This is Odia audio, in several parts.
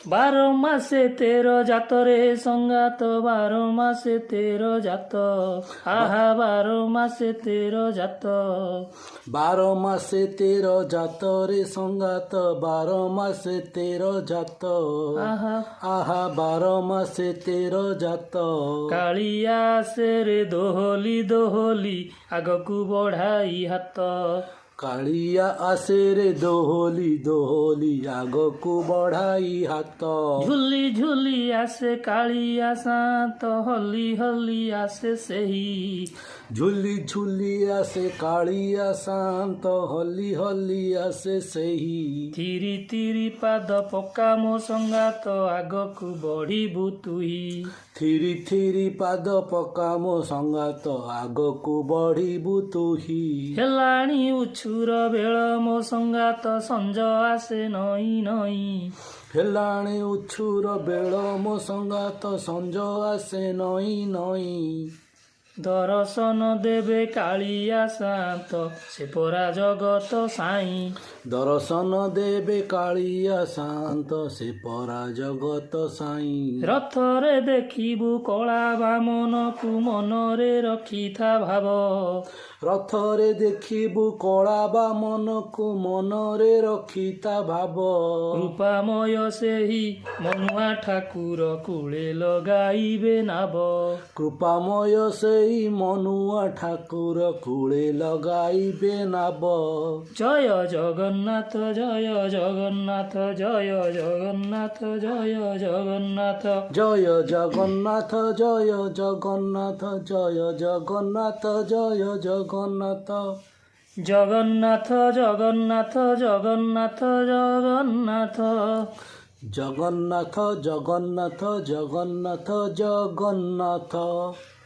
ବାର ମାସେ ତେର ଜାତରେ ସଙ୍ଗାତ ବାର ମାସେ ତେର ଜାତ ଆହା ବାର ମାସେ ତେର ଜାତ ବାର ମାସେ ତେର ଜାତରେ ସଙ୍ଗାତ ବାର ମାସେ ତେର ଜାତ ଆହା ଆହା ବାର ମାସେ ତେର ଜାତ କାଳିଆ ସେରେ ଦୋହଲି ଦୋହଲି ଆଗକୁ ବଢ଼ାଇ ହାତ କାଳିଆ ଆସେରେ ଦୋହଲି ଦୋହଲି ଆଗକୁ ବଢ଼ାଇ ହାତ ଝୁଲି ଝୁଲି ଆସେ କାଳିଆ ସାନ୍ତ ହଲି ହଲି ଆସେ ସେହି ଝୁଲି ଝୁଲି ଆସେ କାଳିଆ ଶାନ୍ତ ହଲି ହଲି ଆସେ ସେହି ଥିରି ଥିରି ପାଦ ପକା ମୋ ସଙ୍ଗାତ ଆଗକୁ ବଢ଼ିବୁ ତୁହି ଥିରି ଥିରି ପାଦ ପକା ମୋ ସଙ୍ଗାତ ଆଗକୁ ବଢ଼ିବୁ ତୁହି ହେଲାଣି ଉଛୁର ବେଳ ମୋ ସଙ୍ଗାତ ସଞ୍ଜ ଆସେ ନଈ ନଈ ହେଲାଣି ଉଛୁର ବେଳ ମୋ ସଙ୍ଗାତ ସଞ୍ଜ ଆସେ ନଈ ନଈ ଦର୍ଶନ ଦେବେ କାଳିଆ ଶାନ୍ତ ସେ ପରା ଜଗତ ସାଇଁ ଦର୍ଶନ ଦେବେ କାଳିଆ ଶାନ୍ତ ସେ ପରା ଜଗତ ସାଇଁ ରଥରେ ଦେଖିବୁ କଳା ବାମନକୁ ମନରେ ରଖିଥା ଭାବ ରଥରେ ଦେଖିବୁ କଳା ବାମନକୁ ମନରେ ରଖିତା ଭାବ କୃପାମୟ ସେହି ମନୁଆ ଠାକୁର କୂଳେ ଲଗାଇବେ ନାବ କୃପାମୟ ସେଇ ମନୁଆ ଠାକୁର କୂଳେ ଲଗାଇବେ ନାବ ଜୟ ଜଗନ୍ନାଥ ଜୟ ଜଗନ୍ନାଥ ଜୟ ଜଗନ୍ନାଥ ଜୟ ଜଗନ୍ନାଥ ଜୟ ଜଗନ୍ନାଥ ଜୟ ଜଗନ୍ନାଥ ଜୟ ଜଗନ୍ନାଥ ଜୟ ଜଗନ୍ନାଥ ଜଗନ୍ନାଥ ଜଗନ୍ନାଥ ଜଗନ୍ନାଥ ଜଗନ୍ନାଥ ଜଗନ୍ନାଥ ଜଗନ୍ନାଥ ଜଗନ୍ନାଥ ଜଗନ୍ନାଥ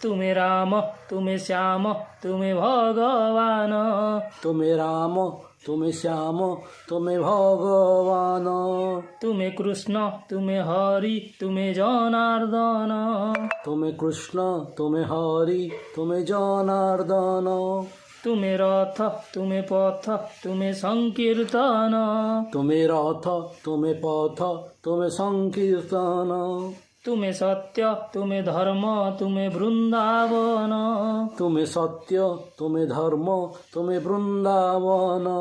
ତୁମେ ରାମ ତୁମେ ଶ୍ୟାମ ତୁମେ ଭଗବାନ ତୁମେ ରାମ ତୁମେ ଶ୍ୟାମ ତୁମେ ଭଗବାନ ତୁମେ କୃଷ୍ଣ ତୁମେ ହରି ତୁମେ ଜନାର୍ଦ୍ଦନ ତୁମେ କୃଷ୍ଣ ତୁମେ ହରି ତୁମେ ଜନାର୍ଦ୍ଦନ ତୁମେ ରଥ ତୁମେ ପଥ ତୁମେ ସଂକୀର୍ତ୍ତନ ତୁମେ ରଥ ତୁମେ ପଥ ତୁମେ ସଂକୀର୍ତ୍ତନ ତୁମେ ସତ୍ୟ ତୁମେ ଧର୍ମ ତୁମେ ବୃନ୍ଦାବନ ତୁମେ ସତ୍ୟ ତୁମେ ଧର୍ମ ତୁମେ ବୃନ୍ଦାବନ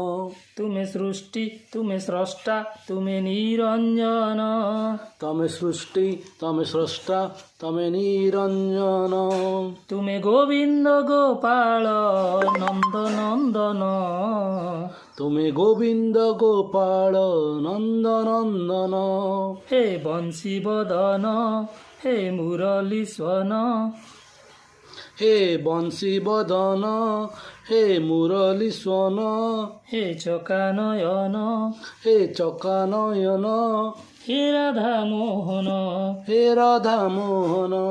ତୁମେ ସୃଷ୍ଟି ତୁମେ ସ୍ରଷ୍ଟା ତୁମେ ନିରଞ୍ଜନ ତମେ ସୃଷ୍ଟି ତମେ ସ୍ରଷ୍ଟା ତମେ ନିରଞ୍ଜନ ତୁମେ ଗୋବିନ୍ଦ ଗୋପାଳ ନନ୍ଦ ନନ୍ଦନ ତୁମେ ଗୋବିନ୍ଦ ଗୋପାଳ ନନ୍ଦ ନନ୍ଦନ ହେ ବଂଶୀ ବଦନ ହେ ମୁରଲୀ ସ୍ୱନ ହେ ବଂଶୀ ବଦନ ହେ ମୁରଲୀ ସ୍ୱନ ହେ ଚକାନୟନ ହେ ଚକାନୟନ ହେ ରାଧା ମୋହନ ହେ ରାଧା ମୋହନ